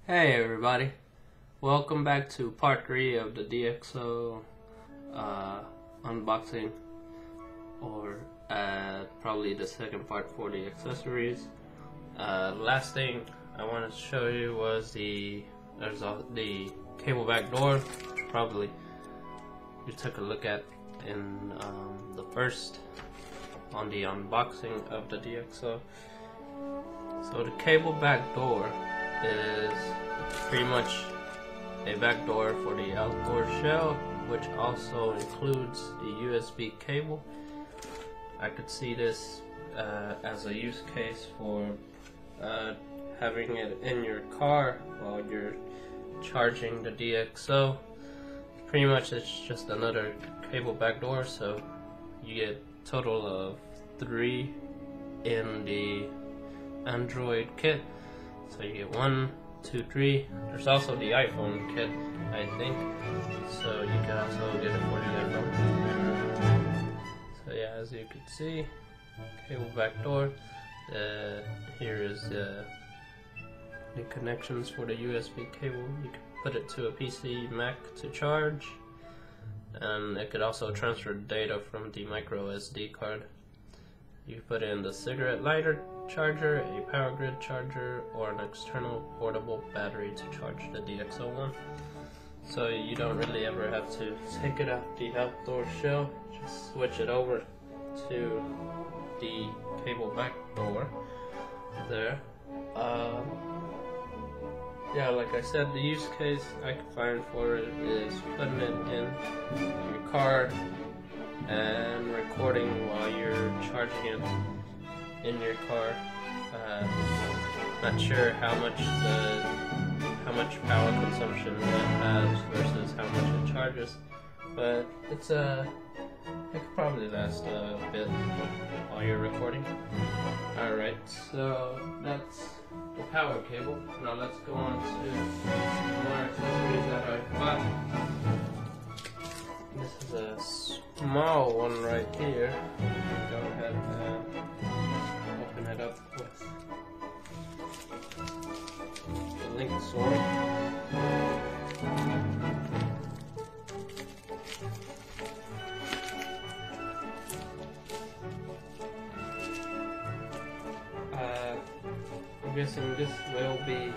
Hey everybody, welcome back to part 3 of the DxO unboxing, or probably the second part for the accessories. Last thing I wanted to show you was the cable backdoor, which probably you took a look at in the first on the unboxing of the DxO. So the cable backdoor is pretty much a backdoor for the outdoor shell, which also includes the USB cable. I could see this as a use case for having it in your car while you're charging the DxO. Pretty much it's just another cable backdoor, so you get a total of 3 in the Android kit. So you get 1, 2, 3. There's also the iPhone kit, I think. So you can also get it for the iPhone. So yeah, as you can see, cable backdoor. Here is the connections for the USB cable. You can put it to a PC, Mac to charge, and it could also transfer data from the microSD card. You put in the cigarette lighter charger, a power grid charger, or an external portable battery to charge the DxO One. So you don't really ever have to take it out the outdoor shell, just switch it over to the cable backdoor there. Yeah, like I said, the use case I can find for it is putting it in your car and recording while you're charging it in your car. Not sure how much power consumption it has versus how much it charges, but it could probably last a bit while you're recording. Alright, so that's the power cable. Now let's go on to more accessories that I bought. This is a small one right here. Go ahead and open it up with the link sword. I'm guessing this will be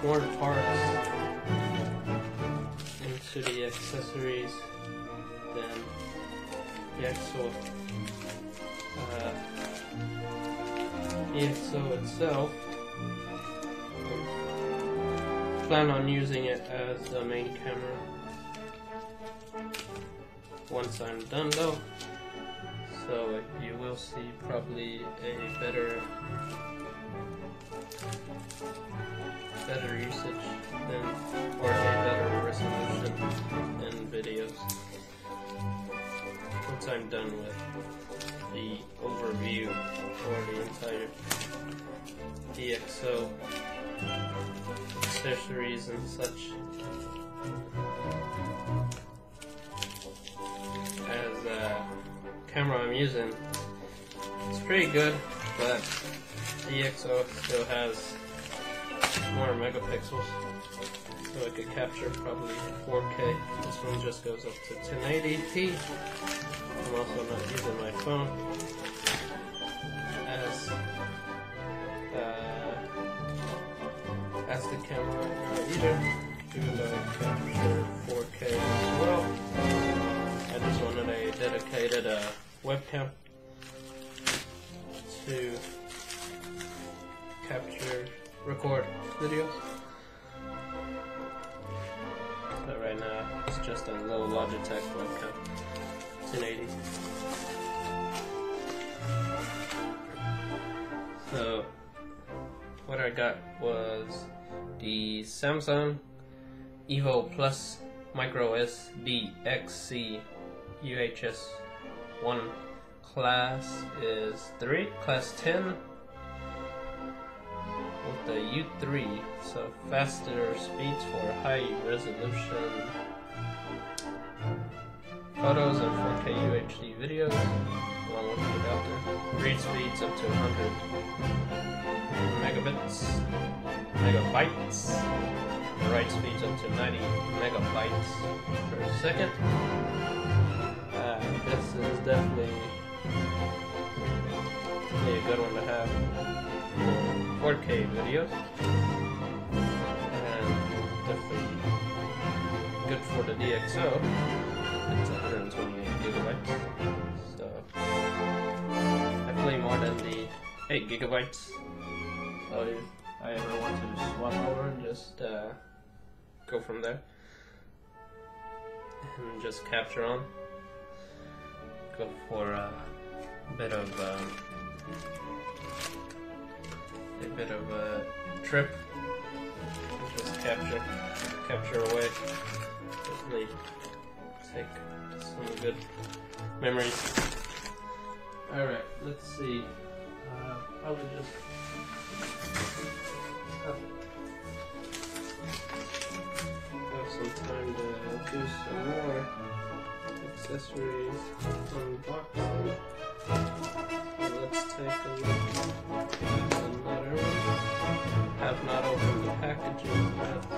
more parts into the accessories than DxO. DxO itself, I plan on using it as the main camera once I'm done though, so you will see probably a better usage than, or a better resolution in videos once I'm done with the overview for the entire DxO accessories and such. As the camera I'm using, it's pretty good, but DxO still has more megapixels, so it could capture probably 4K. This one just goes up to 1080p. I'm also not using my phone as the camera either, even though it captures 4K as well. I just wanted a dedicated webcam to record videos. But right now it's just a little Logitech webcam, 1080. So what I got was the Samsung Evo Plus MicroSDXC UHS 1 class is 3, class 10 with the U3, so faster speeds for high resolution photos and 4K UHD videos, along with the adapter. Read speeds up to 100 megabytes. The write speeds up to 90 megabytes per second. This is definitely a good one to have for 4K videos, and definitely good for the DxO. It's 128 gigabytes, so definitely more than the 8 gigabytes. So if I ever want to swap over and just go from there and just capture on, go for a bit of a trip, and just capture away. Definitely take some good memories. Alright, let's see. Probably just have some time to do some more accessories unboxing. So let's take a look at another one. Have not opened the packaging yet, so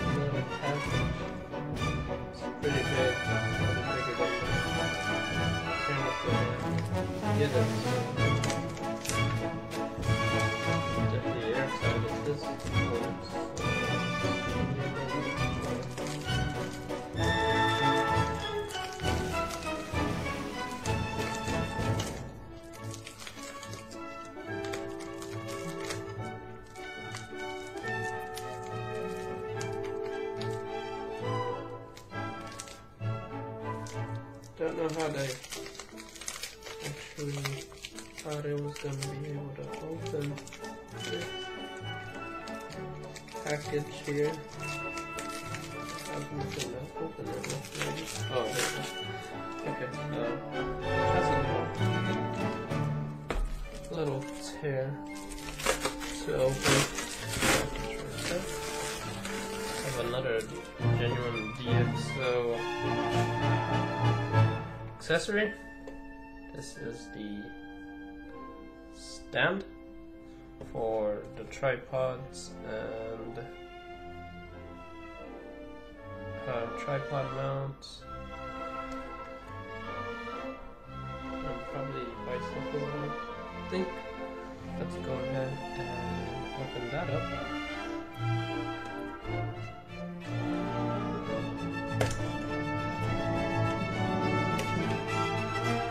another package. It's pretty big, bigger than get it. Definitely airtight at this point. Don't know how they actually thought it was going to be able to open this package here. I'm just going to open it maybe. Oh, there it is. Okay, it has a little tear to open. Have another genuine DxO accessory. This is the stand for the tripods and tripod mounts, and probably bicycle, I think. Let's go ahead and open that up.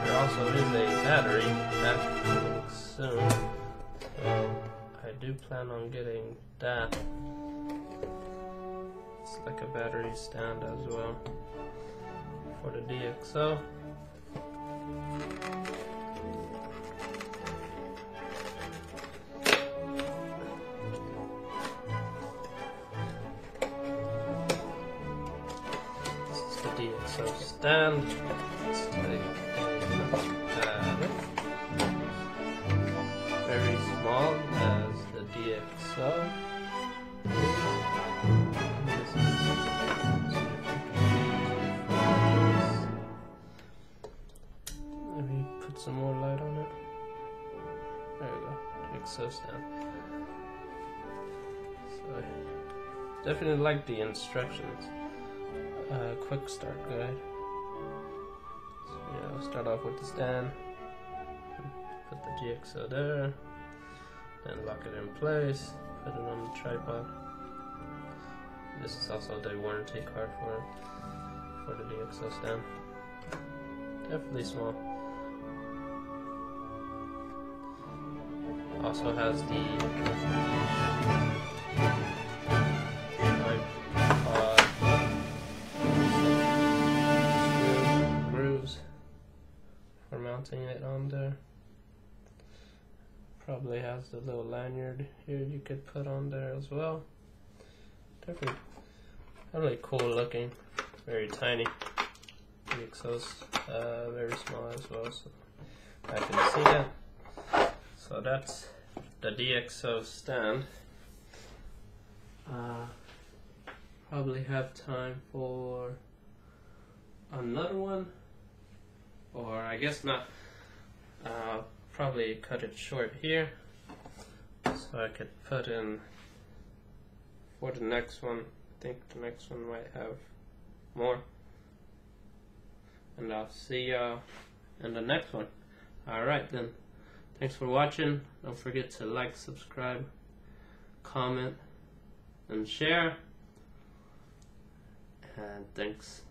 There also is a battery that coming soon, so I do plan on getting that. It's like a battery stand as well for the DxO. This is the DxO stand. Let's take a look at it. Very small as the DxO. Let me put some more light on it. There we go. DxO stand. So I definitely like the instructions. Quick start guide. So, start off with the stand. Put the DxO there. Then lock it in place. Put it on the tripod. This is also the warranty card for the DxO stand. Definitely small. Also has the grooves for mounting it on there. Probably has the little lanyard here you could put on there as well. Definitely really cool looking. Very tiny. DxO's very small as well, so I can see that. So that's the DxO stand. Probably have time for another one, or I guess not. Probably cut it short here. so I could put in for the next one. I think the next one might have more. And I'll see y'all in the next one. Alright then. Thanks for watching. Don't forget to like, subscribe, comment, and share. And thanks.